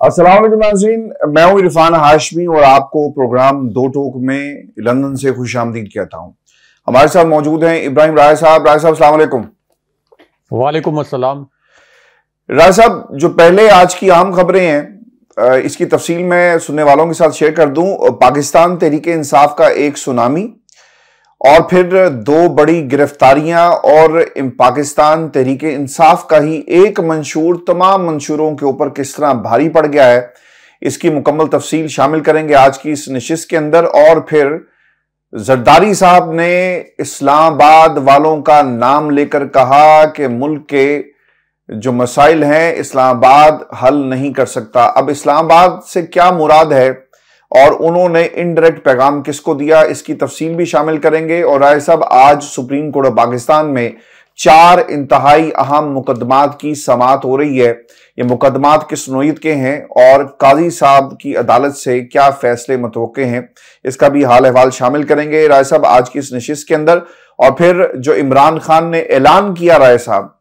अस्सलाम वालेकुम नाज़रीन, मैं हूं इरफान हाशमी और आपको प्रोग्राम दो टोक में लंदन से खुशामदीद कहता हूं। हमारे साथ मौजूद हैं इब्राहिम राय साहब। राय साहब अस्सलाम वालेकुम। वालेकुम अस्सलाम। राय साहब, जो पहले आज की अहम खबरें हैं इसकी तफसील मैं सुनने वालों के साथ शेयर कर दूं। पाकिस्तान तहरीके इंसाफ का एक सुनामी और फिर दो बड़ी गिरफ्तारियां और पाकिस्तान तहरीके इंसाफ का ही एक मंशूर तमाम मंशूरों के ऊपर किस तरह भारी पड़ गया है, इसकी मुकम्मल तफसील शामिल करेंगे आज की इस नशिस्त के अंदर। और फिर जरदारी साहब ने इस्लामाबाद वालों का नाम लेकर कहा कि मुल्क के जो मसाइल हैं इस्लामाबाद हल नहीं कर सकता। अब इस्लामाबाद से क्या मुराद है और उन्होंने इनडायरेक्ट पैगाम किसको दिया, इसकी तफसील भी शामिल करेंगे। और राय साहब, आज सुप्रीम कोर्ट ऑफ पाकिस्तान में 4 इंतहाई अहम मुकदमात की समाअत हो रही है। ये मुकदमात किस नोयत के हैं और काजी साहब की अदालत से क्या फैसले मतवक्के हैं, इसका भी हाल अहवाल शामिल करेंगे राय साहब आज की इस नशिस्त के अंदर। और फिर जो इमरान खान ने ऐलान किया राय साहब,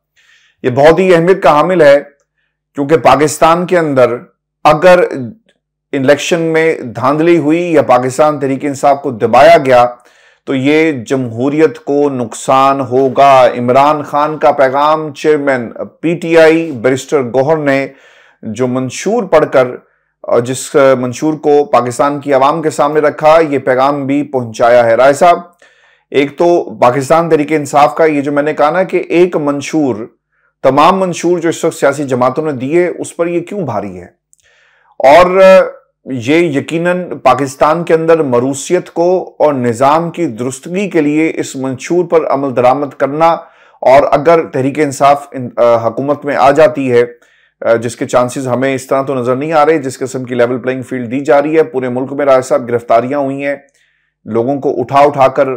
ये बहुत ही अहमियत का हामिल है, क्योंकि पाकिस्तान के अंदर अगर इलेक्शन में धांधली हुई या पाकिस्तान तहरीक इंसाफ को दबाया गया तो ये जमहूरियत को नुकसान होगा। इमरान खान का पैगाम चेयरमैन पीटीआई बैरिस्टर गौहर ने जो मंशूर पढ़कर जिस मंशूर को पाकिस्तान की आवाम के सामने रखा, ये पैगाम भी पहुंचाया है। राय साहब, एक तो पाकिस्तान तहरीक इंसाफ का ये जो मैंने कहा ना कि एक मंशूर, तमाम मंशूर जो इस वक्त सियासी जमातों ने दिए उस पर ये क्यों भारी है, और ये यकीनन पाकिस्तान के अंदर मरूसियत को और निज़ाम की दुरुस्तगी के लिए इस मंशूर पर अमल दरामद करना, और अगर तहरीक इंसाफ हुकूमत में आ जाती है, जिसके चांसेस हमें इस तरह तो नजर नहीं आ रहे, जिस किस्म की लेवल प्लेइंग फील्ड दी जा रही है पूरे मुल्क में। राय साहब, गिरफ्तारियां हुई हैं, लोगों को उठा उठाकर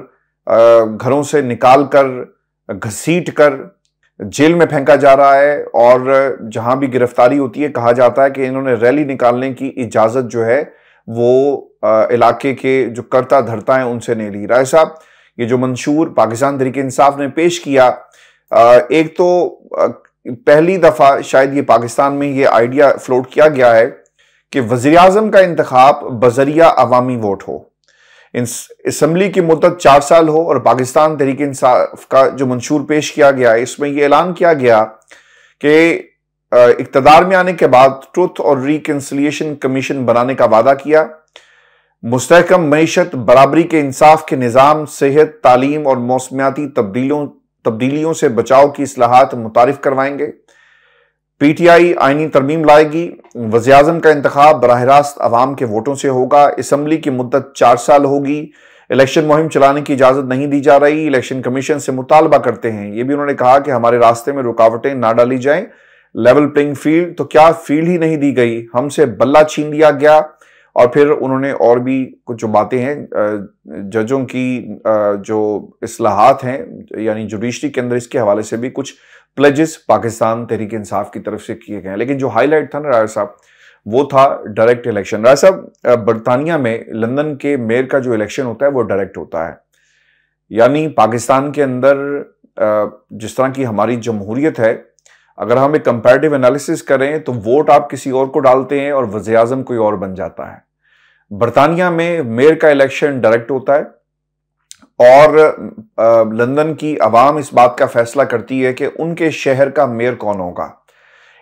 घरों से निकाल कर घसीट कर जेल में फेंका जा रहा है, और जहां भी गिरफ्तारी होती है कहा जाता है कि इन्होंने रैली निकालने की इजाजत जो है वो इलाके के जो करता धरता है उनसे नहीं ली। राय साहब, ये जो मंशूर पाकिस्तान तहरीक इंसाफ ने पेश किया, एक तो पहली दफा शायद ये पाकिस्तान में ये आइडिया फ्लोट किया गया है कि वजीर आजम का इंतखाब बजरिया अवामी वोट हो, असम्बली की मुद्दत 4 साल हो। और पाकिस्तान तहरीक इंसाफ का जो मंशूर पेश किया गया इसमें यह ऐलान किया गया कि इक्तदार में आने के बाद ट्रुथ और रिकंसिलिएशन कमीशन बनाने का वादा किया, मुस्तहकम मईशत, बराबरी के इंसाफ के निज़ाम, सेहत, तालीम और मौसमियाती तब्दीलियों से बचाव की इस्लाहात मुतारिफ करवाएंगे। पीटीआई आईनी तरमीम लाएगी। वज़ीर आज़म का इंतखाब बराह रास्त अवाम के वोटों से होगा। असम्बली की मुद्दत 4 साल होगी। इलेक्शन मुहिम चलाने की इजाज़त नहीं दी जा रही। इलेक्शन कमीशन से मुतालबा करते हैं। ये भी उन्होंने कहा कि हमारे रास्ते में रुकावटें ना डाली जाएं। लेवल प्लेइंग फील्ड, तो क्या फील्ड ही नहीं दी गई, हमसे बल्ला छीन लिया गया। और फिर उन्होंने और भी कुछ जो बातें हैं जजों की जो इस्लाहात हैं यानी जुडिशरी के अंदर, इसके हवाले से भी कुछ प्लेजेस पाकिस्तान तहरीक इंसाफ की तरफ से किए गए हैं। लेकिन जो हाईलाइट था ना राय साहब, वो था डायरेक्ट इलेक्शन। राय साहब, बरतानिया में लंदन के मेयर का जो इलेक्शन होता है वो डायरेक्ट होता है, यानी पाकिस्तान के अंदर जिस तरह की हमारी जमहूरियत है, अगर हम एक कंपैरेटिव एनालिसिस करें तो वोट आप किसी और को डालते हैं और वज़ीर आज़म कोई और बन जाता है। बरतानिया में मेयर का इलेक्शन डायरेक्ट होता है और लंदन की आवाम इस बात का फैसला करती है कि उनके शहर का मेयर कौन होगा।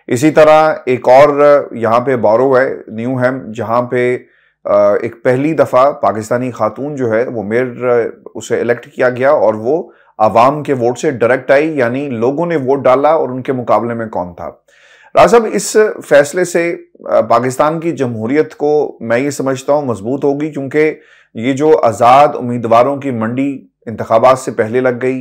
इसी तरह एक और यहाँ पे बोरो है, न्यूहैम, जहाँ पे एक पहली दफ़ा पाकिस्तानी खातून जो है वो मेयर उसे इलेक्ट किया गया और वो आवाम के वोट से डायरेक्ट आई, यानी लोगों ने वोट डाला और उनके मुकाबले में कौन था। राज साहब, इस फैसले से पाकिस्तान की जमहूरियत को मैं ये समझता हूँ मजबूत होगी, क्योंकि ये जो आज़ाद उम्मीदवारों की मंडी इंतखाबात से पहले लग गई,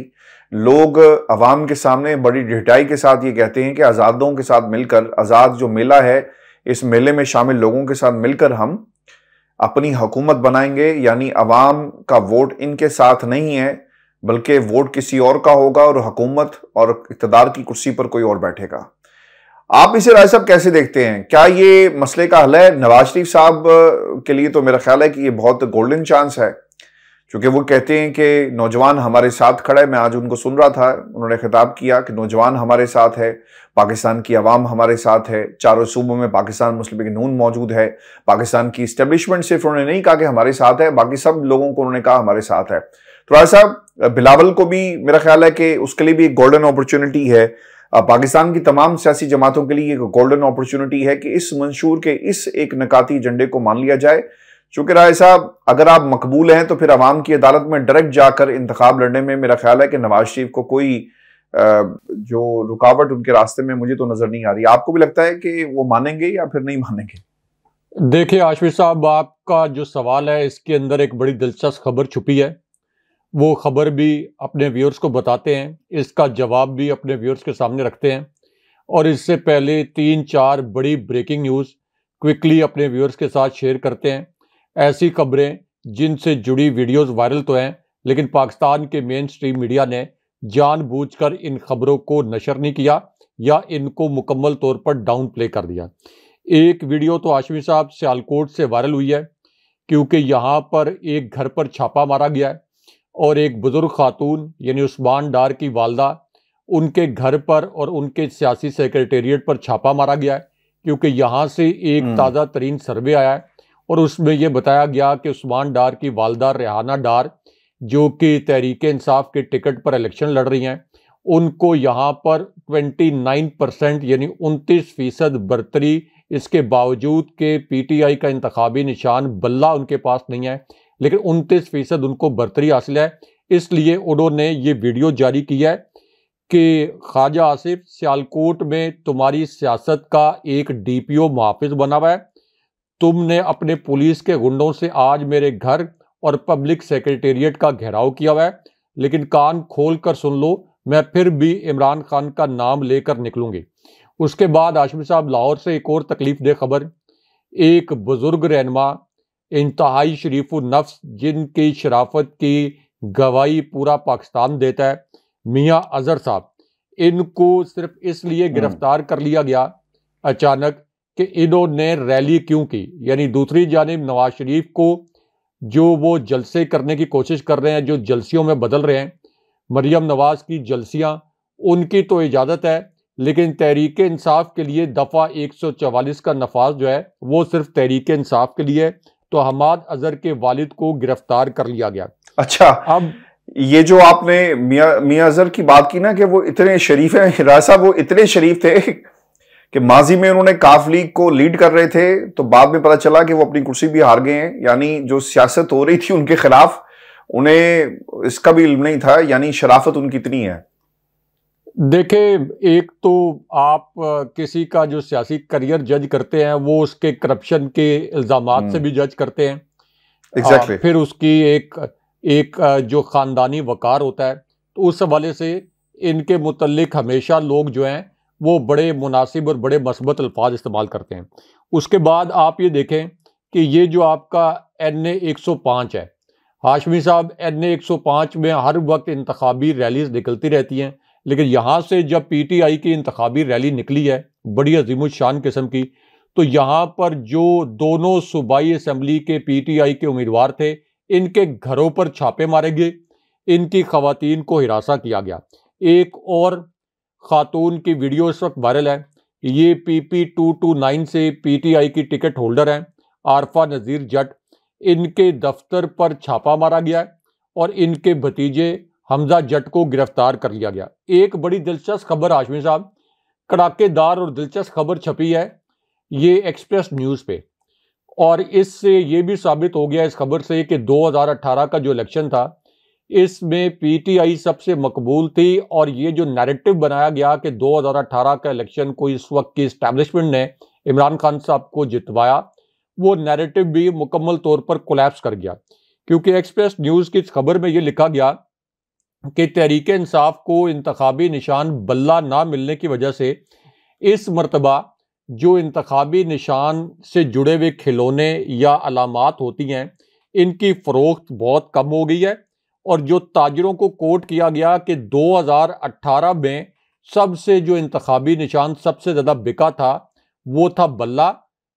लोग अवाम के सामने बड़ी ढिठाई के साथ ये कहते हैं कि आज़ादों के साथ मिलकर, आज़ाद जो मेला है इस मेले में शामिल लोगों के साथ मिलकर हम अपनी हुकूमत बनाएंगे, यानी अवाम का वोट इनके साथ नहीं है बल्कि वोट किसी और का होगा और हुकूमत और इक़्तिदार की कुर्सी पर कोई और बैठेगा। आप इसे राय साहब कैसे देखते हैं? क्या ये मसले का हल है? नवाज शरीफ साहब के लिए तो मेरा ख्याल है कि ये बहुत गोल्डन चांस है, क्योंकि वो कहते हैं कि नौजवान हमारे साथ खड़ा है। मैं आज उनको सुन रहा था, उन्होंने खिताब किया कि नौजवान हमारे साथ है, पाकिस्तान की आवाम हमारे साथ है, चारों सूबों में पाकिस्तान मुस्लिम लीग नून मौजूद है, पाकिस्तान की इस्टेब्लिशमेंट सिर्फ उन्होंने नहीं कहा कि हमारे साथ है, बाकी सब लोगों को उन्होंने कहा हमारे साथ है। तो ऐसा बिलावल को भी मेरा ख्याल है कि उसके लिए भी एक गोल्डन अपॉर्चुनिटी है, पाकिस्तान की तमाम सियासी जमातों के लिए एक गोल्डन अपॉर्चुनिटी है कि इस मंशूर के इस एक नकाती एजेंडे को मान लिया जाए। चूंकि राय साहब, अगर आप मकबूल हैं तो फिर अवाम की अदालत में डायरेक्ट जाकर इंतखाब लड़ने में मेरा ख्याल है कि नवाज शरीफ को कोई जो रुकावट उनके रास्ते में मुझे तो नजर नहीं आ रही। आपको भी लगता है कि वो मानेंगे या फिर नहीं मानेंगे? देखिए आशफी साहब, आपका जो सवाल है इसके अंदर एक बड़ी दिलचस्प खबर छुपी है। वो खबर भी अपने व्यूअर्स को बताते हैं, इसका जवाब भी अपने व्यूअर्स के सामने रखते हैं, और इससे पहले 3-4 बड़ी ब्रेकिंग न्यूज़ क्विकली अपने व्यूअर्स के साथ शेयर करते हैं। ऐसी खबरें जिनसे जुड़ी वीडियोस वायरल तो हैं, लेकिन पाकिस्तान के मेन स्ट्रीम मीडिया ने जानबूझकर इन खबरों को नशर नहीं किया या इनको मुकम्मल तौर पर डाउन प्ले कर दिया। एक वीडियो तो आशमी साहब सियालकोट से वायरल हुई है, क्योंकि यहाँ पर एक घर पर छापा मारा गया है और एक बुजुर्ग खातून यानी उस्मान डार की वालदा, उनके घर पर और उनके सियासी सेक्रेटेरिएट पर छापा मारा गया है, क्योंकि यहाँ से एक ताज़ा तरीन सर्वे आया है और उसमें यह बताया गया कि उस्मान डार की वालदा रेहाना डार, जो कि तहरीक इंसाफ के टिकट पर इलेक्शन लड़ रही हैं, उनको यहाँ पर 29% यानी 29% बरतरी, इसके बावजूद कि पीटीआई का इंतखाबी निशान बल्ला उनके पास नहीं है, लेकिन 29% उनको बरतरी हासिल है। इसलिए उन्होंने ये वीडियो जारी किया है कि ख्वाजा आसिफ, सियालकोट में तुम्हारी सियासत का एक डीपीओ मुहाफिज बना हुआ है, तुमने अपने पुलिस के गुंडों से आज मेरे घर और पब्लिक सेक्रेटेरिएट का घेराव किया हुआ है, लेकिन कान खोल कर सुन लो, मैं फिर भी इमरान खान का नाम लेकर निकलूंगी। उसके बाद आशमी साहब, लाहौर से एक और तकलीफ दे खबर। एक बुजुर्ग रहनुमा, इंतहाई शरीफ नफ्स, जिनकी शराफत की गवाही पूरा पाकिस्तान देता है, मियाँ अजहर साहब, इनको सिर्फ इसलिए गिरफ्तार कर लिया गया अचानक कि इन्होंने रैली क्यों की। यानी दूसरी जानिब नवाज शरीफ को जो वो जलसे करने की कोशिश कर रहे हैं, जो जलसियों में बदल रहे हैं, मरियम नवाज की जलसियां, उनकी तो इजाज़त है, लेकिन तहरीक इंसाफ के लिए दफ़ा 144 का नफाज जो है वो सिर्फ तहरीक इंसाफ के लिए है। तो हमाद अजहर के वालिद को गिरफ्तार कर लिया गया। अच्छा, अब ये जो आपने मियां अजहर की बात की ना कि वो इतने शरीफ हैं, राजा वो इतने शरीफ थे कि माजी में उन्होंने काफ लीग को लीड कर रहे थे, तो बाद में पता चला कि वो अपनी कुर्सी भी हार गए हैं। यानी जो सियासत हो रही थी उनके खिलाफ, उन्हें इसका भी इल्म नहीं था, यानी शराफत उनकी इतनी है। देखिए, एक तो आप किसी का जो सियासी करियर जज करते हैं वो उसके करप्शन के इल्जामात से भी जज करते हैं। एग्जैक्टली। फिर उसकी एक जो ख़ानदानी वकार होता है, तो उस हवाले से इनके मुतल्लिक हमेशा लोग जो हैं वो बड़े मुनासिब और बड़े मस्बत अल्फाज इस्तेमाल करते हैं। उसके बाद आप ये देखें कि ये जो आपका NA 105 है, हाशमी साहब, NA 105 में हर वक्त इंतखाबी रैलीज निकलती रहती हैं, लेकिन यहाँ से जब PTI की इंतखाबी रैली निकली है बड़ी अजीमुशान किस्म की, तो यहाँ पर जो दोनों सूबाई असम्बली के PTI के उम्मीदवार थे, इनके घरों पर छापे मारे गए, इनकी खवातीन को हिरासा किया गया। एक और खातून की वीडियो इस वक्त वायरल है, ये PP 229 से PTI की टिकट होल्डर हैं, आरफा नज़ीर जट, इनके दफ्तर पर छापा मारा गया और इनके भतीजे हमजा जट को गिरफ्तार कर लिया गया। एक बड़ी दिलचस्प खबर हाशमी साहब, कड़ाकेदार और दिलचस्प खबर छपी है ये एक्सप्रेस न्यूज़ पे, और इससे ये भी साबित हो गया इस खबर से कि 2018 का जो इलेक्शन था इसमें PTI सबसे मकबूल थी, और ये जो नैरेटिव बनाया गया कि 2018 का इलेक्शन को इस वक्त की इस्टेब्लिशमेंट ने इमरान खान साहब को जितवाया, वो नैरेटिव भी मुकम्मल तौर पर कोलैप्स कर गया। क्योंकि एक्सप्रेस न्यूज़ की इस खबर में ये लिखा गया कि तहरीक इंसाफ को इंतखाबी निशान बल्ला ना मिलने की वजह से इस मरतबा जो इंतखाबी निशान से जुड़े हुए खिलौने या अलामात होती हैं, इनकी फ़रोख्त बहुत कम हो गई है, और जो ताजरों को कोट किया गया कि 2018 में सबसे जो इंतखाबी निशान सबसे ज़्यादा बिका था वो था बल्ला।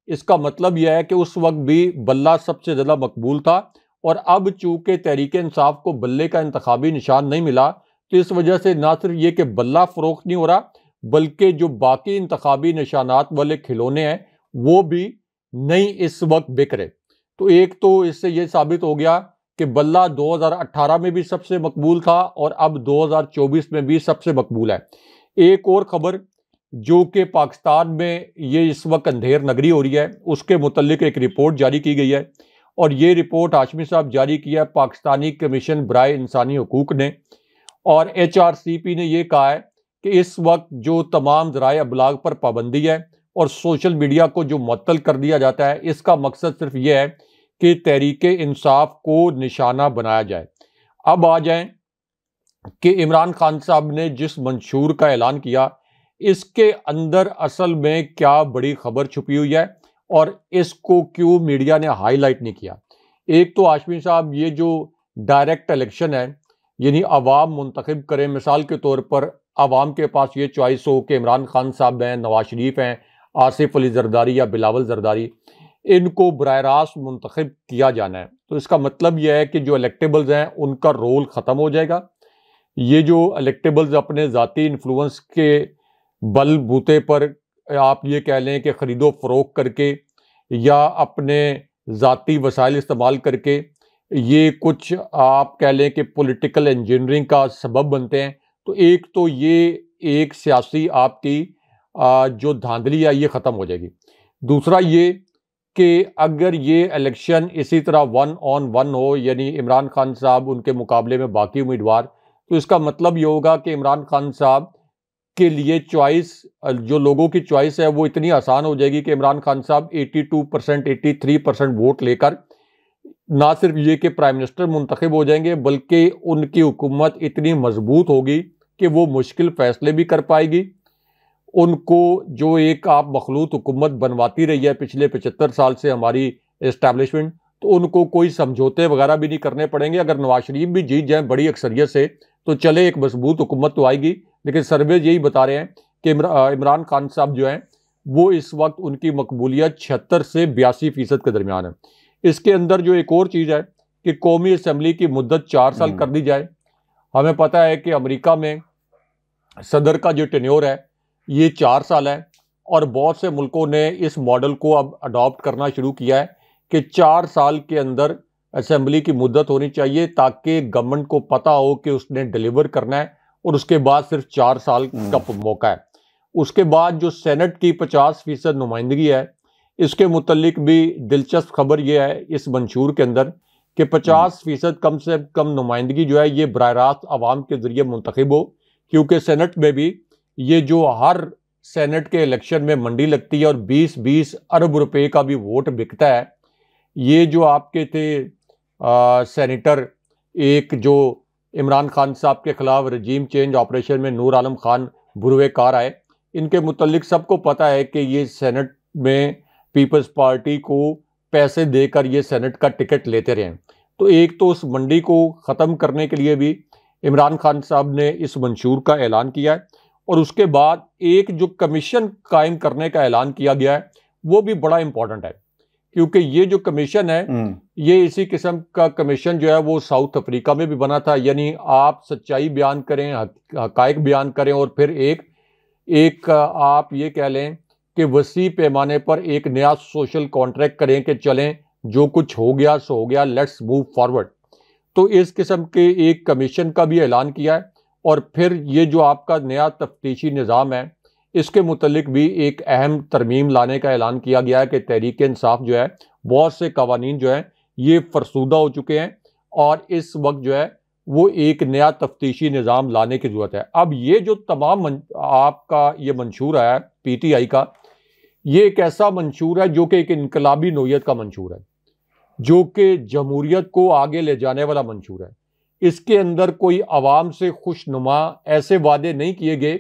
इसका मतलब यह है कि उस वक्त भी बल्ला सबसे ज़्यादा मकबूल था, और अब चूंकि तहरीक इंसाफ को बल्ले का इंतखाबी निशान नहीं मिला, तो इस वजह से ना सिर्फ ये कि बल्ला फरोख्त नहीं हो रहा, बल्कि जो बाकी इंतखाबी निशानात वाले खिलौने हैं वो भी नहीं इस वक्त बिक रहे। तो एक तो इससे ये साबित हो गया कि बल्ला 2018 में भी सबसे मकबूल था और अब 2024 में भी सबसे मकबूल है। एक और खबर जो कि पाकिस्तान में ये इस वक्त अंधेर नगरी हो रही है, उसके मुतल्लिक एक रिपोर्ट जारी की गई है और ये रिपोर्ट हाशमी साहब जारी की है पाकिस्तानी कमीशन बराए इंसानी हकूक ने। और HRCP ने यह कहा है कि इस वक्त जो तमाम ज़राए अबलाग पर पाबंदी है और सोशल मीडिया को जो मुअत्तल कर दिया जाता है, इसका मकसद सिर्फ यह है कि तहरीक इंसाफ को निशाना बनाया जाए। अब आ जाएं कि इमरान खान साहब ने जिस मंशूर का ऐलान किया, इसके अंदर असल में क्या बड़ी खबर छुपी हुई है और इसको क्यों मीडिया ने हाईलाइट नहीं किया। एक तो हाशमी साहब, ये जो डायरेक्ट इलेक्शन है, यानी अवाम मुंतखब करें, मिसाल के तौर पर अवाम के पास ये चॉइस हो कि इमरान खान साहब हैं, नवाज शरीफ हैं, आसिफ अली जरदारी या बिलावल जरदारी, इनको बराह रास्त मुंतखब किया जाना है, तो इसका मतलब यह है कि जो इलेक्टेबल्स हैं उनका रोल ख़त्म हो जाएगा। ये जो इलेक्टेबल्स अपने ज़ाती इन्फ्लुएंस के बल बूते पर, आप ये कह लें कि ख़रीदो फ़रोख्त करके या अपने ज़ाती वसाइल इस्तेमाल करके, ये कुछ आप कह लें कि पॉलिटिकल इंजीनियरिंग का सबब बनते हैं। तो एक तो ये एक सियासी आपकी जो धांधली है ये ख़त्म हो जाएगी। दूसरा ये कि अगर ये इलेक्शन इसी तरह 1 on 1 हो, यानी इमरान खान साहब उनके मुकाबले में बाकी उम्मीदवार, तो इसका मतलब ये होगा कि इमरान खान साहब के लिए चॉइस, जो लोगों की चॉइस है वो इतनी आसान हो जाएगी कि इमरान खान साहब 82% 83% वोट लेकर ना सिर्फ ये कि प्राइम मिनिस्टर मुंतखब हो जाएंगे, बल्कि उनकी हुकूमत इतनी मजबूत होगी कि वो मुश्किल फैसले भी कर पाएगी। उनको जो एक आप मखलूत हुकूमत बनवाती रही है पिछले 75 साल से हमारी इस्टेब्लिशमेंट, तो उनको कोई समझौते वगैरह भी नहीं करने पड़ेंगे। अगर नवाज शरीफ भी जीत जाए बड़ी अक्सरियत से तो चले, एक मजबूत हुकूमत तो आएगी। लेकिन सर्वे यही बता रहे हैं कि इमरान खान साहब जो हैं वो इस वक्त उनकी मकबूलियत 76 से 82% के दरमियान है। इसके अंदर जो एक और चीज़ है कि कौमी असम्बली की मुद्दत 4 साल कर दी जाए। हमें पता है कि अमेरिका में सदर का जो टेन्योर है ये 4 साल है और बहुत से मुल्कों ने इस मॉडल को अब अडॉप्ट करना शुरू किया है कि 4 साल के अंदर असेंबली की मुद्दत होनी चाहिए, ताकि गवर्नमेंट को पता हो कि उसने डिलीवर करना है और उसके बाद सिर्फ 4 साल का मौका है। उसके बाद जो सेनेट की 50% नुमाइंदगी है, इसके मुतल्लिक भी दिलचस्प खबर यह है इस मंशूर के अंदर कि 50% कम से कम नुमाइंदगी जो है ये बराह रास्त आवाम के जरिए मुंतखब हो, क्योंकि सेनेट में भी ये जो हर सेनेट के इलेक्शन में मंडी लगती है और 20-20 अरब रुपए का भी वोट बिकता है। ये जो आपके थे सेनेटर, एक जो इमरान खान साहब के खिलाफ रजीम चेंज ऑपरेशन में नूर आलम खान बुरवे कार आए, इनके मुतल्लिक सबको पता है कि ये सेनेट में पीपल्स पार्टी को पैसे देकर ये सेनेट का टिकट लेते रहे। तो एक तो उस मंडी को ख़त्म करने के लिए भी इमरान खान साहब ने इस मंशूर का ऐलान किया है और उसके बाद एक जो कमीशन कायम करने का ऐलान किया गया है वो भी बड़ा इंपॉर्टेंट है, क्योंकि ये जो कमीशन है ये इसी किस्म का कमीशन जो है वो साउथ अफ्रीका में भी बना था। यानी आप सच्चाई बयान करें, हकायक बयान करें और फिर एक आप ये कह लें कि वसी पैमाने पर एक नया सोशल कॉन्ट्रैक्ट करें कि चलें जो कुछ हो गया सो हो गया, लेट्स मूव फॉरवर्ड। तो इस किस्म के एक कमीशन का भी ऐलान किया है और फिर ये जो आपका नया तफ्तीशी निज़ाम है इसके मुतल्लिक भी एक अहम तरमीम लाने का ऐलान किया गया है कि तहरीक इंसाफ जो है बहुत से कवानीन जो है ये फरसूदा हो चुके हैं और इस वक्त जो है वो एक नया तफ्तीशी निज़ाम लाने की ज़रूरत है। अब ये जो तमाम आपका ये मंशूर है PTI का, ये एक ऐसा मंशूर है जो कि एक इनकलाबी नोयत का मंशूर है, जो कि जमहूरियत को आगे ले जाने वाला मंशूर है। इसके अंदर कोई आवाम से खुशनुमा ऐसे वादे नहीं किए गए,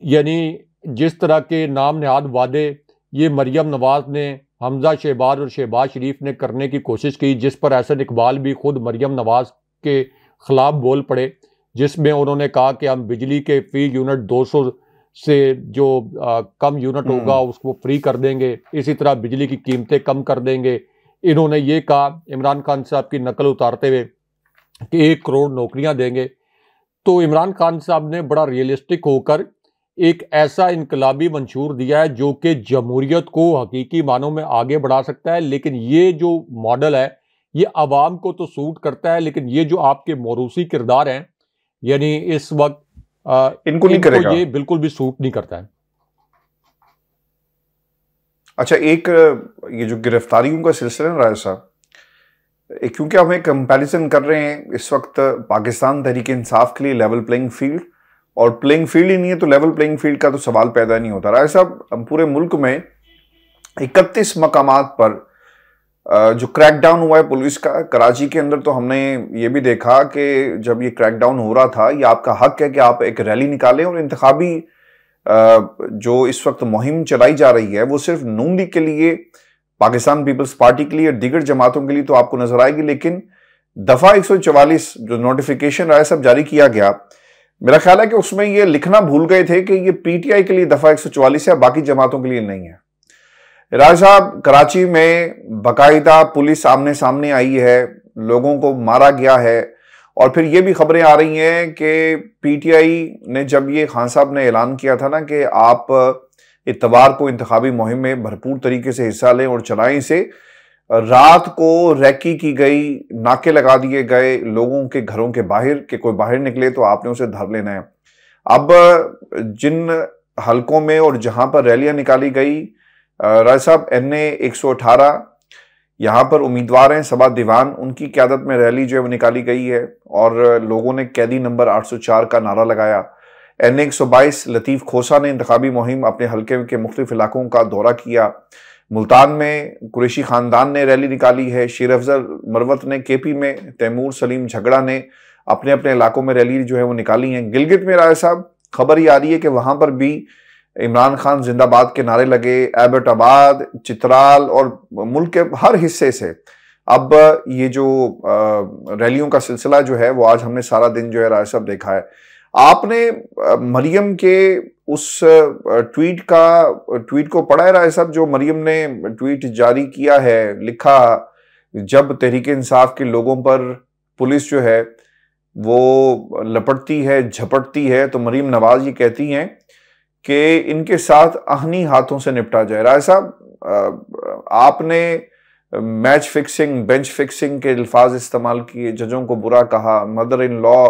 यानी जिस तरह के नाम नहाद वादे ये मरियम नवाज ने, हमजा शहबाज और शहबाज शरीफ ने करने की कोशिश की, जिस पर एहसन इकबाल भी खुद मरियम नवाज के ख़िलाफ़ बोल पड़े, जिसमें उन्होंने कहा कि हम बिजली के फ़ी यूनिट 200 से जो कम यूनिट होगा उसको फ्री कर देंगे, इसी तरह बिजली की कीमतें कम कर देंगे, इन्होंने ये कहा इमरान खान साहब की नकल उतारते हुए कि 1 करोड़ नौकरियां देंगे। तो इमरान खान साहब ने बड़ा रियलिस्टिक होकर एक ऐसा इनकलाबी मंशूर दिया है जो कि जमहूरियत को हकीकी मानों में आगे बढ़ा सकता है। लेकिन ये जो मॉडल है ये आवाम को तो सूट करता है, लेकिन ये जो आपके मौरूसी किरदार हैं यानी इस वक्त इनको नहीं करेगा, ये बिल्कुल भी सूट नहीं करता है। अच्छा, एक ये जो गिरफ्तारियों का सिलसिला है राय साहब, क्योंकि हम एक कंपैरिजन कर रहे हैं इस वक्त पाकिस्तान तहरीक इंसाफ के लिए लेवल प्लेइंग फील्ड, और प्लेइंग फील्ड ही नहीं है तो लेवल प्लेइंग फील्ड का तो सवाल पैदा नहीं होता। राय साहब, पूरे मुल्क में 31 मकामात पर जो क्रैकडाउन हुआ है पुलिस का, कराची के अंदर तो हमने ये भी देखा कि जब ये क्रैकडाउन हो रहा था, ये आपका हक है कि आप एक रैली निकालें, और इंतखाबी जो इस वक्त मुहिम चलाई जा रही है वो सिर्फ नून लीग के लिए, पाकिस्तान पीपल्स पार्टी के लिए और दीगर जमातों के लिए तो आपको नजर आएगी, लेकिन दफा 144 जो नोटिफिकेशन राय साहब जारी किया गया, मेरा ख्याल है कि उसमें ये लिखना भूल गए थे कि ये पीटीआई के लिए दफा 144 है, बाकी जमातों के लिए नहीं है। राय साहब, कराची में बाकायदा पुलिस आमने सामने आई है, लोगों को मारा गया है, और फिर ये भी खबरें आ रही हैं कि पीटीआई ने जब ये खान साहब ने ऐलान किया था ना कि आप इतवार को इंतखाबी मुहिम में भरपूर तरीके से हिस्सा लें और चलाएं इसे, रात को रैकी की गई, नाके लगा दिए गए लोगों के घरों के बाहर कि कोई बाहर निकले तो आपने उसे धर लेना है। अब जिन हलकों में और जहां पर रैलियां निकाली गई, राय साहब, NA 118 यहाँ पर उम्मीदवार हैं, सभा दीवान, उनकी क़यादत में रैली जो है वो निकाली गई है और लोगों ने कैदी नंबर 804 का नारा लगाया। NA 122 लतीफ़ खोसा ने इंतखाबी मुहिम अपने हल्के के मुख्तलिफ इलाकों का दौरा किया। मुल्तान में कुरैशी खानदान ने रैली निकाली है। शेर अफजल मरवत ने KP में, तैमूर सलीम झगड़ा ने अपने अपने इलाकों में रैली जो है वो निकाली है। गिलगित में राय साहब खबर ये आ रही है कि वहां पर भी इमरान खान जिंदाबाद के नारे लगे। एबटाबाद, चित्राल और मुल्क के हर हिस्से से अब ये जो रैलियों का सिलसिला जो है वो आज हमने सारा दिन जो है राय साहब देखा है। आपने मरियम के उस ट्वीट को पढ़ा है राय साहब, जो मरियम ने ट्वीट जारी किया है, लिखा, जब तहरीक इंसाफ के लोगों पर पुलिस जो है वो लपटती है, झपटती है, तो मरियम नवाज ये कहती हैं कि इनके साथ आहनी हाथों से निपटा जाए। राय साहब, आपने मैच फिक्सिंग, बेंच फिक्सिंग के अल्फाज इस्तेमाल किए, जजों को बुरा कहा, मदर इन लॉ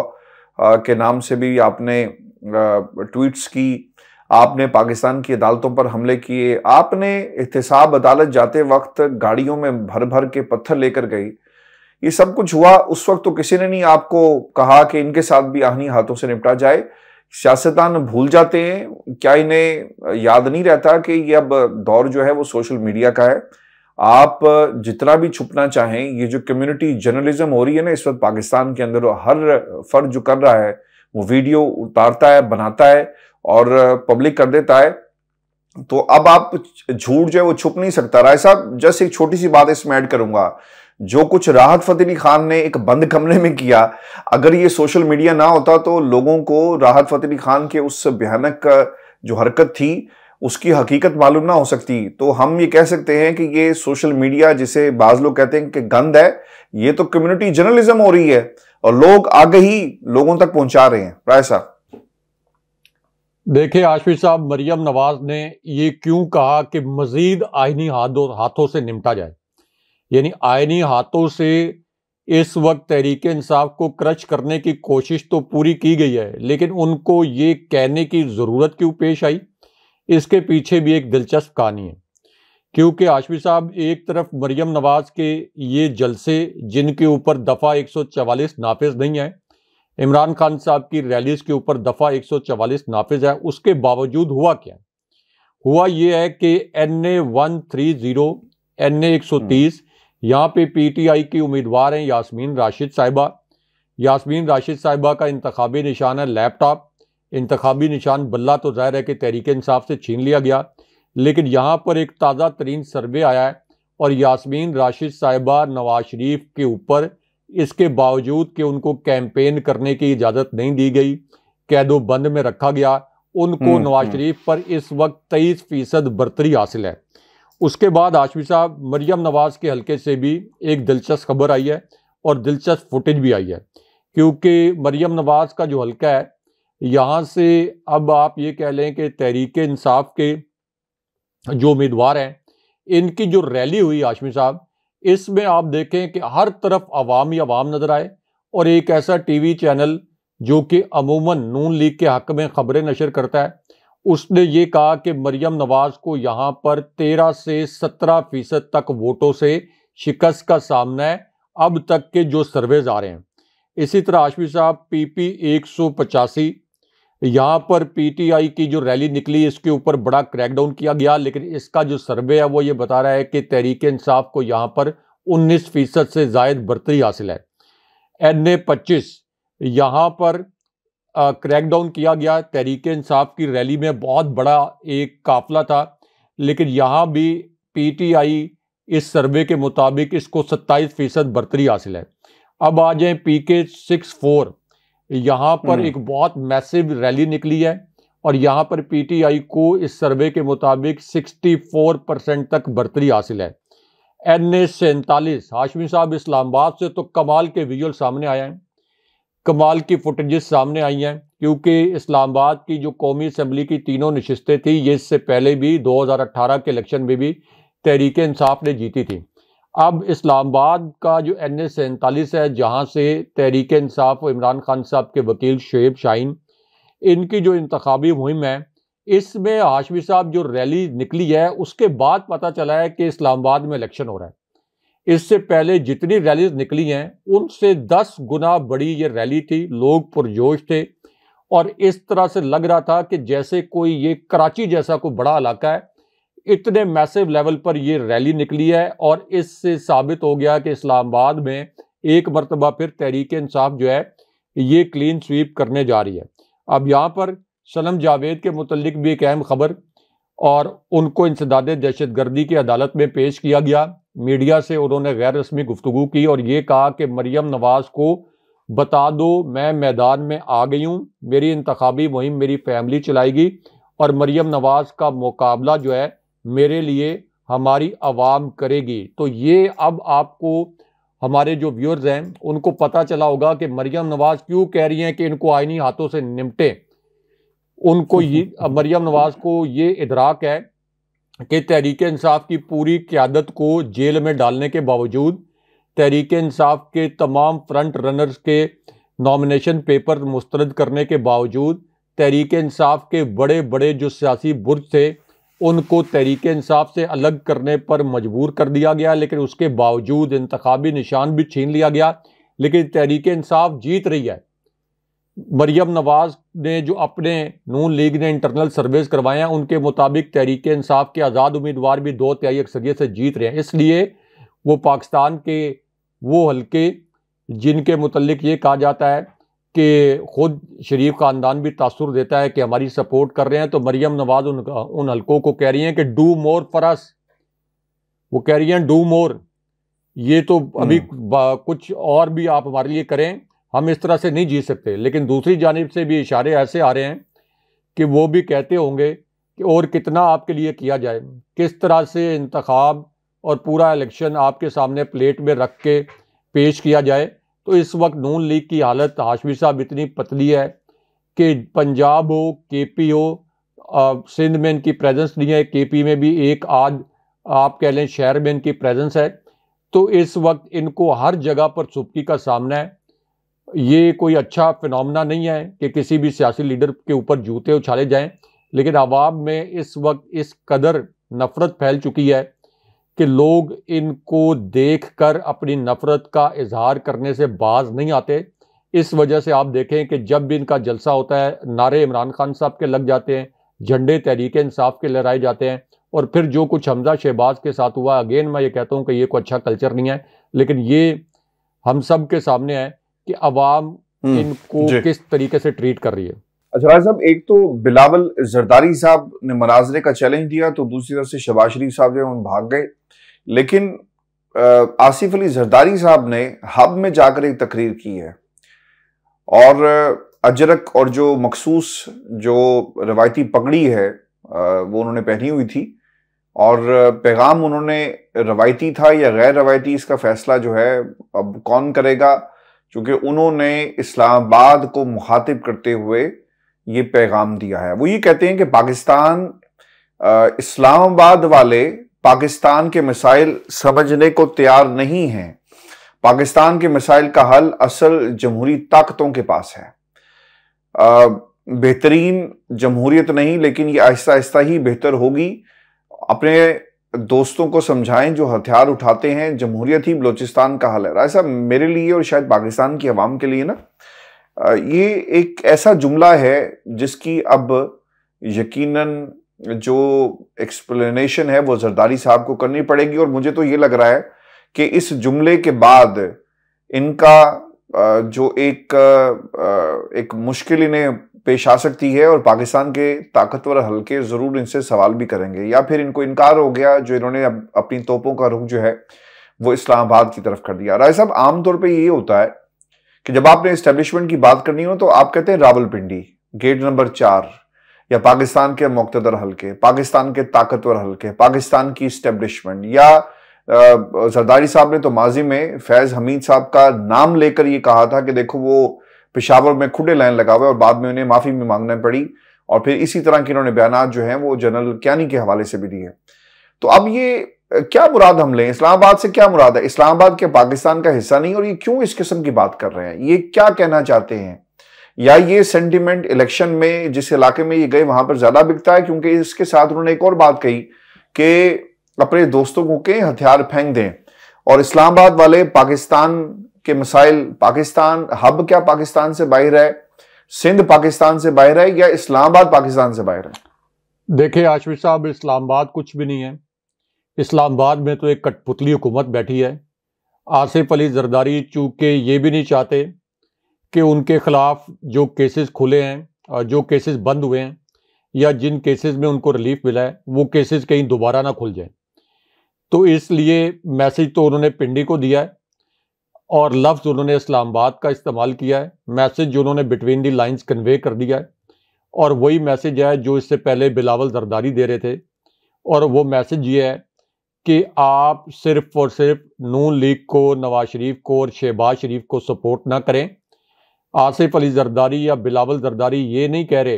के नाम से भी आपने ट्वीट्स की, आपने पाकिस्तान की अदालतों पर हमले किए, आपने एहतसाब अदालत जाते वक्त गाड़ियों में भर भर के पत्थर लेकर गई। ये सब कुछ हुआ, उस वक्त तो किसी ने नहीं आपको कहा कि इनके साथ भी आहनी हाथों से निपटा जाए। सियासतदान भूल जाते हैं, क्या इन्हें याद नहीं रहता कि ये अब दौर जो है वो सोशल मीडिया का है। आप जितना भी छुपना चाहें, ये जो कम्युनिटी जर्नलिज्म हो रही है ना इस वक्त पाकिस्तान के अंदर, हर फर्द जो कर रहा है वो वीडियो उतारता है, बनाता है और पब्लिक कर देता है, तो अब आप झूठ जो है वो छुप नहीं सकता। राय साहब, जस्ट एक छोटी सी बात इसमें ऐड करूंगा, जो कुछ राहत फतेह अली खान ने एक बंद कमरे में किया, अगर ये सोशल मीडिया ना होता तो लोगों को राहत फतेह अली खान के उस भयानक जो हरकत थी उसकी हकीकत मालूम ना हो सकती। तो हम ये कह सकते हैं कि ये सोशल मीडिया, जिसे बाज लोग कहते हैं कि गंद है, ये तो कम्युनिटी जर्नलिज्म हो रही है और लोग आगे ही लोगों तक पहुंचा रहे हैं। राय साहब, देखिए आशफी साहब, मरियम नवाज ने ये क्यों कहा कि मजीद आईनी हाथों से निपटा जाए, यानी आईनी हाथों से इस वक्त तहरीक इंसाफ को क्रच करने की कोशिश तो पूरी की गई है, लेकिन उनको ये कहने की ज़रूरत क्यों पेश आई, इसके पीछे भी एक दिलचस्प कहानी है। क्योंकि आशफी साहब, एक तरफ मरियम नवाज के ये जलसे जिनके ऊपर दफ़ा 144 नाफिज नहीं है, इमरान खान साहब की रैलीज के ऊपर दफ़ा 144 नाफिज है, उसके बावजूद हुआ क्या? हुआ ये है कि NA 130, NA 130, यहाँ पे PTI की उम्मीदवार हैं यास्मीन राशिद साहिबा। यास्मीन राशिद साहिबा का इंतखाबी निशान है लैपटॉप। इंतखाबी निशान बल्ला तो ज़ाहिर है कि तहरीक इंसाफ से छीन लिया गया, लेकिन यहाँ पर एक ताज़ा तरीन सर्वे आया है और यास्मीन राशिद साहिबा नवाज शरीफ के ऊपर, इसके बावजूद कि उनको कैंपेन करने की इजाज़त नहीं दी गई, कैदो बंद में रखा गया, उनको नवाज शरीफ पर इस वक्त 23% बर्तरी हासिल है। उसके बाद हाशमी साहब मरियम नवाज के हलके से भी एक दिलचस्प खबर आई है और दिलचस्प फुटेज भी आई है, क्योंकि मरियम नवाज का जो हलका है यहाँ से अब आप ये कह लें कि तहरीक इंसाफ के जो उम्मीदवार हैं इनकी जो रैली हुई हाशमी साहब, इसमें आप देखें कि हर तरफ अवाम ही अवाम नजर आए और एक ऐसा टीवी चैनल जो कि अमूमन नून लीग के हक में खबरें नशर करता है, उसने ये कहा कि मरियम नवाज को यहाँ पर 13 से 17% तक वोटों से शिकस्त का सामना है अब तक के जो सर्वेज आ रहे हैं। इसी तरह हाशमी साहब PP 185 यहाँ पर PTI की जो रैली निकली इसके ऊपर बड़ा क्रैकडाउन किया गया, लेकिन इसका जो सर्वे है वो ये बता रहा है कि तहरीक इंसाफ को यहाँ पर 19% से जायद बढ़तरी हासिल है। NA 25 यहाँ पर क्रैकडाउन किया गया। तहरीक इंसाफ की रैली में बहुत बड़ा एक काफिला था, लेकिन यहाँ भी PTI इस सर्वे के मुताबिक इसको 27% बढ़तरी हासिल है। अब आ जाए PK 64, यहाँ पर एक बहुत मैसिव रैली निकली है और यहाँ पर PTI को इस सर्वे के मुताबिक 64% तक बढ़तरी हासिल है। NA 47 हाशमी साहब इस्लामाबाद से तो कमाल के विजुअल सामने आए हैं, कमाल की फुटेजेस सामने आई हैं, क्योंकि इस्लामाबाद की जो कौमी असम्बली की तीनों नशिस्तें थी ये इससे पहले भी 2018 के इलेक्शन में भी तहरीक इंसाफ ने जीती थी। अब इस्लामाबाद का जो NA 47 है जहाँ से तहरीक इंसाफ और इमरान खान साहब के वकील शुएब शाहीन इनकी जो इंतखाबी मुहिम है, इसमें हाशमी साहब जो रैली निकली है उसके बाद पता चला है कि इस्लामाबाद में इलेक्शन हो रहा है। इससे पहले जितनी रैलीज निकली हैं उनसे 10 गुना बड़ी ये रैली थी, लोग पुरजोश थे और इस तरह से लग रहा था कि जैसे कोई ये कराची जैसा कोई बड़ा इलाका है, इतने मैसिव लेवल पर ये रैली निकली है और इससे साबित हो गया कि इस्लामाबाद में एक मरतबा फिर तहरीक इंसाफ जो है ये क्लीन स्वीप करने जा रही है। अब यहाँ पर सनम जावेद के मुतल्लिक भी एक अहम खबर, और उनको इंसदाद दहशतगर्दी की अदालत में पेश किया गया। मीडिया से उन्होंने गैर रस्मी गुफ्तगू की और ये कहा कि मरियम नवाज को बता दो मैं मैदान में आ गई हूँ, मेरी इंतखाबी मुहिम मेरी फैमिली चलाएगी और मरियम नवाज का मुकाबला जो है मेरे लिए हमारी आवाम करेगी। तो ये अब आपको हमारे जो व्यूअर्स हैं उनको पता चला होगा कि मरियम नवाज क्यों कह रही हैं कि इनको आईनी हाथों से निपटे। उनको ये मरियम नवाज को ये इदराक है कि तहरीक इंसाफ की पूरी क़यादत को जेल में डालने के बावजूद, तहरीक इंसाफ के तमाम फ्रंट रनर्स के नॉमिनेशन पेपर मुस्तरद करने के बावजूद, तहरीक इंसाफ के बड़े बड़े जो सियासी बुर्ज थे उनको तहरीक इंसाफ से अलग करने पर मजबूर कर दिया गया, लेकिन उसके बावजूद इंतखाबी निशान भी छीन लिया गया। लेकिन तहरीक इंसाफ जीत रही है। मरियम नवाज ने जो अपने नून लीग ने इंटरनल सर्वेस करवाए हैं उनके मुताबिक तहरीक इंसाफ के आज़ाद उम्मीदवार भी 2/3 अक्सरियत से जीत रहे हैं। इसलिए वो पाकिस्तान के वो हल्के जिनके मुतल्लिक ये कहा जाता है कि खुद शरीफ ख़ानदान भी तासुर देता है कि हमारी सपोर्ट कर रहे हैं, तो मरियम नवाज उन हल्कों को कह रही हैं कि डू मोर फॉर अस। वो कह रही हैं डू मोर, ये तो अभी कुछ और भी आप हमारे लिए करें, हम इस तरह से नहीं जी सकते। लेकिन दूसरी जानिब से भी इशारे ऐसे आ रहे हैं कि वो भी कहते होंगे कि और कितना आपके लिए किया जाए, किस तरह से इंतखाब और पूरा इलेक्शन आपके सामने प्लेट में रख के पेश किया जाए। तो इस वक्त नून लीग की हालत हाशमी साहब इतनी पतली है कि पंजाब हो, KP हो, सिंध में इनकी प्रेजेंस नहीं है, KP में भी एक आध आप कह लें शहर में इनकी प्रेजेंस है। तो इस वक्त इनको हर जगह पर चुप्पी का सामना है। ये कोई अच्छा फिनोमेना नहीं है कि किसी भी सियासी लीडर के ऊपर जूते उछाले जाएं, लेकिन आवाम में इस वक्त इस कदर नफरत फैल चुकी है कि लोग इनको देखकर अपनी नफरत का इजहार करने से बाज नहीं आते। इस वजह से आप देखें कि जब भी इनका जलसा होता है नारे इमरान खान साहब के लग जाते हैं, झंडे तहरीक इंसाफ के लहराए जाते हैं, और फिर जो कुछ हमजा शहबाज के साथ हुआ, अगेन मैं ये कहता हूँ कि ये कोई अच्छा कल्चर नहीं है, लेकिन ये हम सब के सामने है कि अवाम इनको किस तरीके से ट्रीट कर रही है। अच्छा राज साहब, एक तो बिलावल जरदारी साहब ने मनाजरे का चैलेंज दिया, तो दूसरी तरफ से शहबाज शरीफ साहब जो है भाग गए, लेकिन आसिफ अली जरदारी साहब ने हब में जाकर एक तकरीर की है और अजरक और जो मखसूस जो रवायती पगड़ी है वो उन्होंने पहनी हुई थी, और पैगाम उन्होंने रवायती था या गैर रवायती, इसका फैसला जो है अब कौन करेगा, क्योंकि उन्होंने इस्लामाबाद को मुखातिब करते हुए ये पैगाम दिया है। वो ये कहते हैं कि पाकिस्तान, इस्लामाबाद वाले पाकिस्तान के मसाइल समझने को तैयार नहीं हैं। पाकिस्तान के मसाइल का हल असल जमहूरी ताकतों के पास है। बेहतरीन जमहूरियत नहीं, लेकिन ये आहिस्ता आहिस्ता ही बेहतर होगी। अपने दोस्तों को समझाएं जो हथियार उठाते हैं, जमहूरियत ही बलोचिस्तान का हल है। राय साहब, मेरे लिए और शायद पाकिस्तान की आवाम के लिए ना, ये एक ऐसा जुमला है जिसकी अब यकीनन जो एक्सप्लेनेशन है वो जरदारी साहब को करनी पड़ेगी। और मुझे तो ये लग रहा है कि इस जुमले के बाद इनका जो एक मुश्किल इन्हें पेश आ सकती है, और पाकिस्तान के ताकतवर हल्के जरूर इनसे सवाल भी करेंगे, या फिर इनको इनकार हो गया जो इन्होंने अपनी तोपों का रुख जो है वो इस्लामाबाद की तरफ कर दिया। राय साहब, आमतौर पे ये होता है कि जब आपने इस्टेब्लिशमेंट की बात करनी हो तो आप कहते हैं रावलपिंडी, गेट नंबर 4, या पाकिस्तान के मुक्तदर हल्के, पाकिस्तान के ताकतवर हल्के, पाकिस्तान की इस्टेब्लिशमेंट, या जरदारी साहब ने तो माजी में फैज हमीद साहब का नाम लेकर ये कहा था कि देखो वो पेशावर में खुले लाइन लगा हुआ है, और बाद में उन्हें माफी भी मांगना पड़ी। और फिर इसी तरह के इन्होंने बयान जो हैं वो जनरल क्यानी के हवाले से भी दिए। तो अब ये क्या मुराद हम लें, इस्लामाबाद से क्या मुराद है? इस्लामाबाद के पाकिस्तान का हिस्सा नहीं, और ये क्यों इस किस्म की बात कर रहे हैं? ये क्या कहना चाहते हैं? या ये सेंटिमेंट इलेक्शन में जिस इलाके में ये गए वहां पर ज्यादा बिकता है? क्योंकि इसके साथ उन्होंने एक और बात कही कि अपने दोस्तों को के हथियार फेंक दें, और इस्लामाबाद वाले पाकिस्तान के मसाइल, पाकिस्तान हब क्या पाकिस्तान से बाहर है, सिंध पाकिस्तान से बाहर है, या इस्लामाबाद पाकिस्तान से बाहर है? देखिए आशफी साहब, इस्लामाबाद कुछ भी नहीं है। इस्लामाबाद में तो एक कठपुतली हुकूमत बैठी है। आसिफ अली जरदारी चूंकि ये भी नहीं चाहते कि उनके खिलाफ जो केसेस खुले हैं और जो केसेस बंद हुए हैं, या जिन केसेस में उनको रिलीफ मिला है, वो केसेस कहीं दोबारा ना खुल जाए। तो इसलिए मैसेज तो उन्होंने पिंडी को दिया है, और लफ्ज़ उन्होंने इस्लामाबाद का इस्तेमाल किया है। मैसेज जो उन्होंने बिटवीन दी लाइंस कन्वे कर दिया है, और वही मैसेज है जो इससे पहले बिलावल जरदारी दे रहे थे। और वो मैसेज ये है कि आप सिर्फ और सिर्फ नून लीग को, नवाज शरीफ को और शहबाज शरीफ को सपोर्ट ना करें। आसिफ अली जरदारी या बिलावल जरदारी ये नहीं कह रहे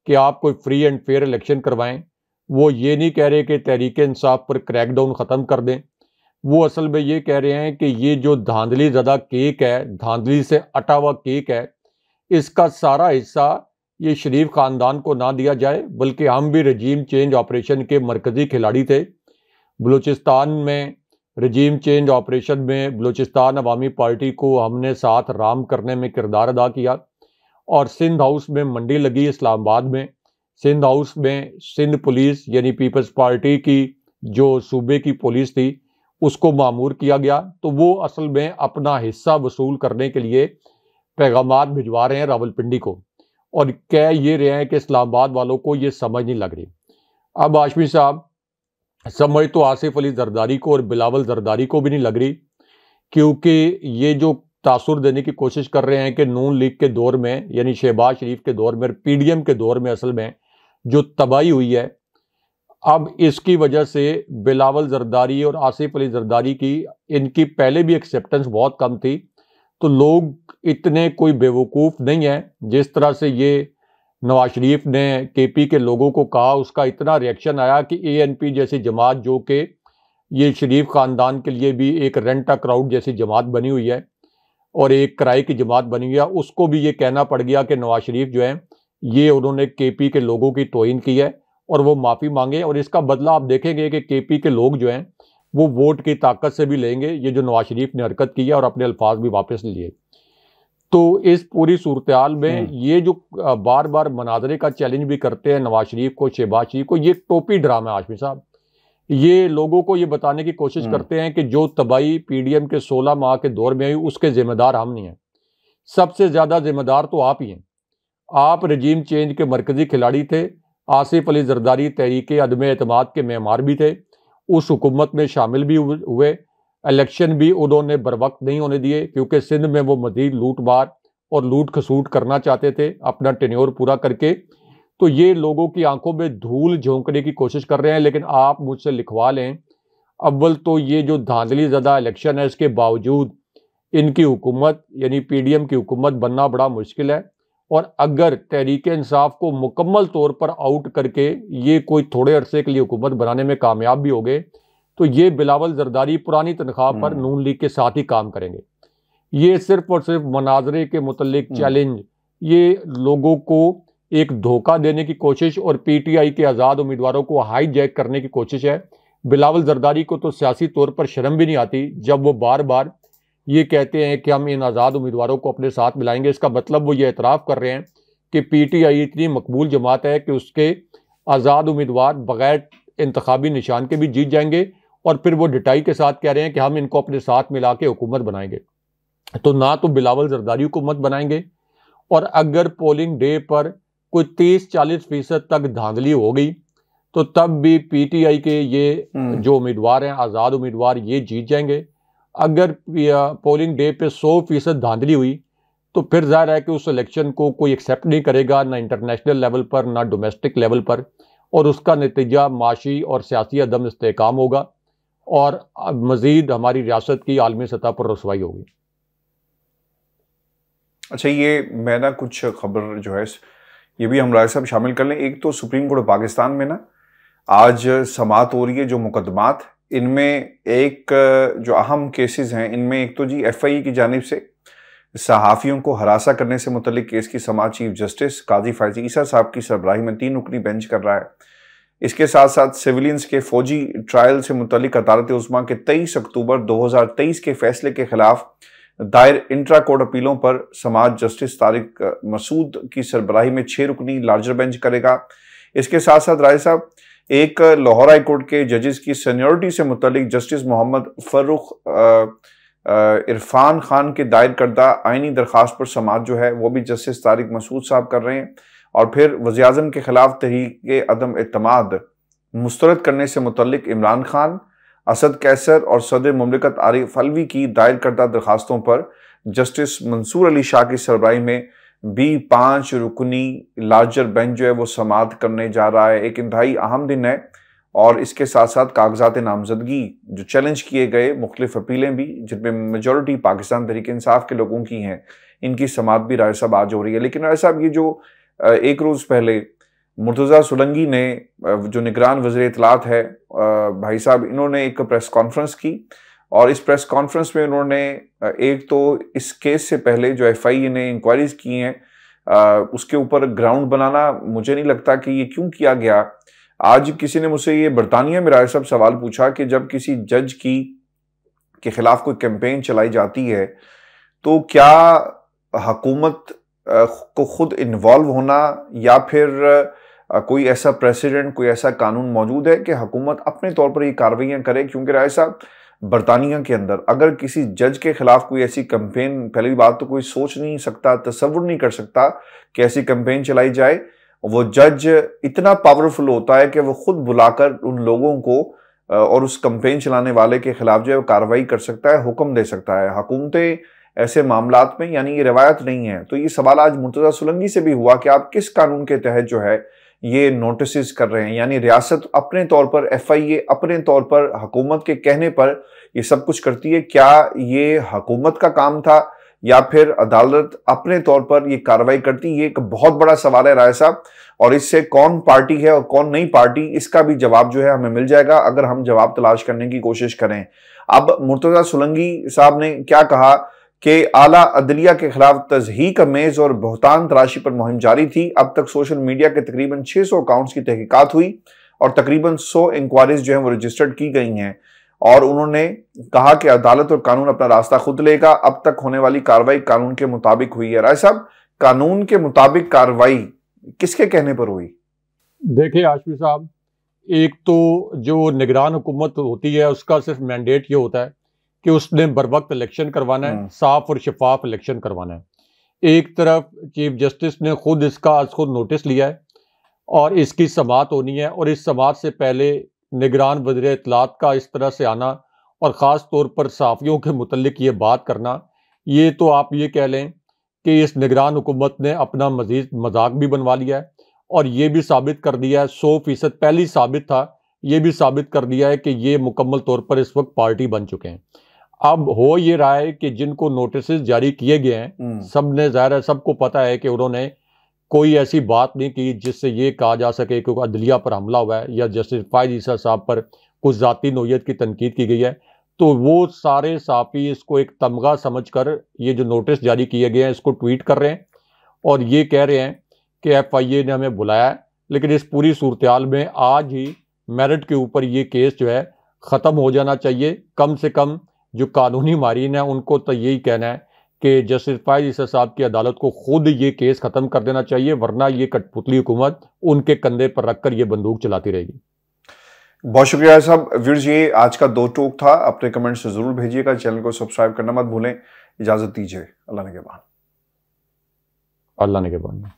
कि आप कोई फ्री एंड फेयर इलेक्शन करवाएं। वो ये नहीं कह रहे कि तहरीक इंसाफ पर क्रैकडाउन ख़त्म कर दें। वो असल में ये कह रहे हैं कि ये जो धांधली ज़्यादा केक है, धांधली से अटा हुआ केक है, इसका सारा हिस्सा ये शरीफ ख़ानदान को ना दिया जाए, बल्कि हम भी रजीम चेंज ऑपरेशन के मरकज़ी खिलाड़ी थे। बलूचिस्तान में रजीम चेंज ऑपरेशन में बलूचिस्तान अवामी पार्टी को हमने साथ राम करने में किरदार अदा किया। और सिंध हाउस में मंडी लगी इस्लामाबाद में। सिंध हाउस में सिंध पुलिस यानी पीपल्स पार्टी की जो सूबे की पुलिस थी उसको मामूर किया गया। तो वो असल में अपना हिस्सा वसूल करने के लिए पैगामात भिजवा रहे हैं रावलपिंडी को, और कह ये रहे हैं कि इस्लामाबाद वालों को ये समझ नहीं लग रही। अब आशमी साहब, समझ तो आसिफ अली जरदारी को और बिलावल जरदारी को भी नहीं लग रही, क्योंकि ये जो तासुर देने की कोशिश कर रहे हैं कि नून लीग के दौर में यानी शहबाज शरीफ के दौर में, पीडीएम के दौर में असल में जो तबाही हुई है, अब इसकी वजह से बिलावल जरदारी और आसिफ अली जरदारी की इनकी पहले भी एक्सेप्टेंस बहुत कम थी। तो लोग इतने कोई बेवकूफ़ नहीं है जिस तरह से ये नवाज शरीफ ने केपी के लोगों को कहा, उसका इतना रिएक्शन आया कि एएनपी जैसी जमात, जो कि ये शरीफ ख़ानदान के लिए भी एक रेंट अ क्राउड जैसी जमात बनी हुई है और एक किराए की जमात बनी हुई है, उसको भी ये कहना पड़ गया कि नवाज शरीफ जो है ये उन्होंने केपी के लोगों की तौहीन की है और वो माफ़ी मांगे। और इसका बदला आप देखेंगे कि केपी के लोग जो हैं वो वोट की ताकत से भी लेंगे ये जो नवाज शरीफ ने हरकत की है, और अपने अल्फाज भी वापस लिए। तो इस पूरी सूरत हाल में ये जो बार बार मनाजरे का चैलेंज भी करते हैं नवाज शरीफ को, शहबाज शरीफ को, ये टोपी ड्रामा है आशमी साहब। ये लोगों को ये बताने की कोशिश करते हैं कि जो तबाही पीडीएम के 16 माह के दौर में आई उसके जिम्मेदार हम नहीं हैं, सबसे ज़्यादा जिम्मेदार तो आप ही हैं। आप रजीम चेंज के मरकजी खिलाड़ी थे। आसिफ अली जरदारी तहरीक अदम एतमाद के मेमार भी थे, उस हुकूमत में शामिल भी हुए। इलेक्शन भी उन्होंने बर वक्त नहीं होने दिए क्योंकि सिंध में वो मजीद लूट मार और लूट खसूट करना चाहते थे अपना टेन्योर पूरा करके। तो ये लोगों की आंखों में धूल झोंकने की कोशिश कर रहे हैं। लेकिन आप मुझसे लिखवा लें, अव्वल तो ये जो धांधली ज़्यादा इलेक्शन है, इसके बावजूद इनकी हुकूमत यानी पीडीएम की हुकूमत बनना बड़ा मुश्किल है। और अगर तहरीक इंसाफ को मुकम्मल तौर पर आउट करके ये कोई थोड़े अरसे के लिए हुकूमत बनाने में कामयाब भी हो गए, तो ये बिलावल जरदारी पुरानी तनख्वाह पर नून लीग के साथ ही काम करेंगे। ये सिर्फ और सिर्फ मनाजरे के मुतल्लिक चैलेंज, ये लोगों को एक धोखा देने की कोशिश और पीटीआई के आज़ाद उम्मीदवारों को हाईजैक करने की कोशिश है। बिलावल जरदारी को तो सियासी तौर पर शर्म भी नहीं आती जब वो बार बार ये कहते हैं कि हम इन आज़ाद उम्मीदवारों को अपने साथ मिलाएंगे। इसका मतलब वो ये एतराफ़ कर रहे हैं कि पीटीआई इतनी मकबूल जमात है कि उसके आज़ाद उम्मीदवार बग़ैर इंतखाबी निशान के भी जीत जाएंगे, और फिर वो डिटाई के साथ कह रहे हैं कि हम इनको अपने साथ मिला के हुकूमत बनाएंगे। तो ना तो बिलावल जरदारी हुकूमत बनाएंगे, और अगर पोलिंग डे पर कोई 30-40% तक धांधली हो गई तो तब भी पीटीआई के ये जो उम्मीदवार हैं, आज़ाद उम्मीदवार, ये जीत जाएंगे। अगर पोलिंग डे पे 100% धांधली हुई तो फिर जाहिर है कि उस इलेक्शन को कोई एक्सेप्ट नहीं करेगा, ना इंटरनेशनल लेवल पर ना डोमेस्टिक लेवल पर, और उसका नतीजा माशी और सियासी अदम इस्तेहकाम होगा और मज़ीद हमारी रियासत की आलमी सतह पर रसवाई होगी। अच्छा, ये मैं ना कुछ खबर जो है ये भी हम राय साहब शामिल कर लें। एक तो सुप्रीम कोर्ट पाकिस्तान में ना आज समाअत हो रही है जो मुकदमात, इनमें एक जो अहम केसेस हैं, इनमें एक तो जी एफआईए की जानिब से सहाफ़ियों को हरासा करने से मुतल्लिक केस की समाअत चीफ जस्टिस काजी फैज़ी ईसा साहब की सरबराही में 3 रुकनी बेंच कर रहा है। इसके साथ साथ सिविलियंस के फौजी ट्रायल से मुतल्लिक अदालत उस्मा के 23 अक्टूबर 2023 के फैसले के खिलाफ दायर इंट्रा कोर्ट अपीलों पर समाअत जस्टिस तारिक मसूद की सरबराही में 6 रुकनी लार्जर बेंच करेगा। इसके साथ साथ राय साहब एक लाहौर हाई कोर्ट के जजेस की सीनियरिटी से मुतल्लिक जस्टिस मोहम्मद फर्रुख इरफान खान के दायर करदा आइनी दरख्वास्त पर समाअत जो है वो भी जस्टिस तारिक मसूद साहब कर रहे हैं। और फिर वज़ीर-ए-आज़म के खिलाफ तहरीक अदम एतमाद मुस्तरद करने से मुतल्लिक इमरान खान, असद कैसर और सदर मुमलिकत आरिफ अलवी की दायर करदा दरखास्तों पर जस्टिस मंसूर अली शाह की सरबराही में भी 5 रुकनी लार्जर बेंच जो है वो समाअत करने जा रहा है। एक इंतहाई अहम दिन है, और इसके साथ साथ कागजात नामजदगी जो चैलेंज किए गए मुख्तलिफ अपीलें भी, जिनमें मेजॉरिटी पाकिस्तान तहरीक इंसाफ के लोगों की हैं, इनकी समाअत भी राय साहब आज हो रही है। लेकिन राय साहब ये जो एक रोज़ पहले मुर्तज़ा सुलंगी ने जो निगरान वज़ीर इत्तलात है भाई साहब, इन्होंने एक प्रेस कॉन्फ्रेंस की, और इस प्रेस कॉन्फ्रेंस में उन्होंने एक तो इस केस से पहले जो एफआईए ने इंक्वायरीज की हैं उसके ऊपर ग्राउंड बनाना, मुझे नहीं लगता कि ये क्यों किया गया। आज किसी ने मुझसे ये बरतानिया में राय साहब सवाल पूछा कि जब किसी जज के खिलाफ कोई कैंपेन चलाई जाती है तो क्या हुकूमत को खुद इन्वॉल्व होना या फिर कोई ऐसा प्रेसिडेंट, कोई ऐसा कानून मौजूद है कि हुकूमत अपने तौर पर ये कार्रवाइयाँ करे? क्योंकि राय साहब बरतानिया के अंदर अगर किसी जज के खिलाफ कोई ऐसी कैंपेन, पहली बात तो कोई सोच नहीं सकता, तसव्वुर नहीं कर सकता कि ऐसी कैंपेन चलाई जाए। वो जज इतना पावरफुल होता है कि वो खुद बुलाकर उन लोगों को और उस कैंपेन चलाने वाले के खिलाफ जो है वो कार्रवाई कर सकता है, हुक्म दे सकता है। हुकूमतें ऐसे मामलात में यानी ये रवायत नहीं है। तो ये सवाल आज मुर्तज़ा सुलंगी से भी हुआ कि आप किस कानून के तहत जो है ये नोटिस कर रहे हैं, यानी रियासत अपने तौर पर, एफआईए अपने तौर पर हुकूमत के कहने पर ये सब कुछ करती है। क्या ये हुकूमत का काम था या फिर अदालत अपने तौर पर ये कार्रवाई करती? ये एक बहुत बड़ा सवाल है राय साहब, और इससे कौन पार्टी है और कौन नहीं पार्टी, इसका भी जवाब जो है हमें मिल जाएगा अगर हम जवाब तलाश करने की कोशिश करें। अब मुर्तज़ा सुलंगी साहब ने क्या कहा कि आला अदलिया के खिलाफ तज़हीक अमेज़ और बहतान तराशी पर मुहिम जारी थी। अब तक सोशल मीडिया के तकरीबन 600 अकाउंट्स की तहकीकात हुई और तकरीबन 100 इंक्वायरीज जो हैं वो रजिस्टर्ड की गई हैं, और उन्होंने कहा कि अदालत और कानून अपना रास्ता खुद लेगा। अब तक होने वाली कार्रवाई कानून के मुताबिक हुई है। राय साहब, कानून के मुताबिक कार्रवाई किसके कहने पर हुई? देखिए आशफी साहब, एक तो जो निगरान हुकूमत होती है उसका सिर्फ मैंडेट ये होता है कि उसने बर वक्त इलेक्शन करवाना है, साफ और शफाफ इलेक्शन करवाना है। एक तरफ चीफ जस्टिस ने खुद इसका आज खुद नोटिस लिया है और इसकी समाअत होनी है, और इस समाअत से पहले निगरान वज़ीर इत्तलात का इस तरह से आना और ख़ास तौर पर सहाफ़ियों के मुतल्लिक ये बात करना, ये तो आप ये कह लें कि इस निगरान हुकूमत ने अपना मज़ीद मजाक भी बनवा लिया है। और ये भी साबित कर दिया है 100% पहले ही साबित था, ये भी साबित कर दिया है कि ये मुकम्मल तौर पर इस वक्त पार्टी बन चुके हैं। अब हो ये रहा है कि जिनको नोटिस जारी किए गए हैं, सब ने ज़ाहिर है सबको पता है कि उन्होंने कोई ऐसी बात नहीं की जिससे ये कहा जा सके कि अदलिया पर हमला हुआ है या जस्टिस फायद ईसा साहब पर कुछ ज़ाती नोयत की तनकीद की गई है। तो वो सारे साफ़ी इसको एक तमगा समझकर ये जो नोटिस जारी किए गए हैं इसको ट्वीट कर रहे हैं और ये कह रहे हैं कि FIA ने हमें बुलाया है। लेकिन इस पूरी सूरत हाल में आज ही मेरिट के ऊपर ये केस जो है ख़त्म हो जाना चाहिए। कम से कम जो कानूनी मारीन है उनको तो यही कहना है कि जस्टिस फायद ईसा साहब की अदालत को खुद ये केस ख़त्म कर देना चाहिए, वरना ये कठपुतली हुकूमत उनके कंधे पर रखकर ये बंदूक चलाती रहेगी। बहुत शुक्रिया साहब। व्यूअर्स, ये आज का दो टोक था। अपने कमेंट्स जरूर भेजिएगा, चैनल को सब्सक्राइब करना मत भूलें। इजाजत दीजिए। अल्लाह ने के बाद। अल्लाह ने के बाद।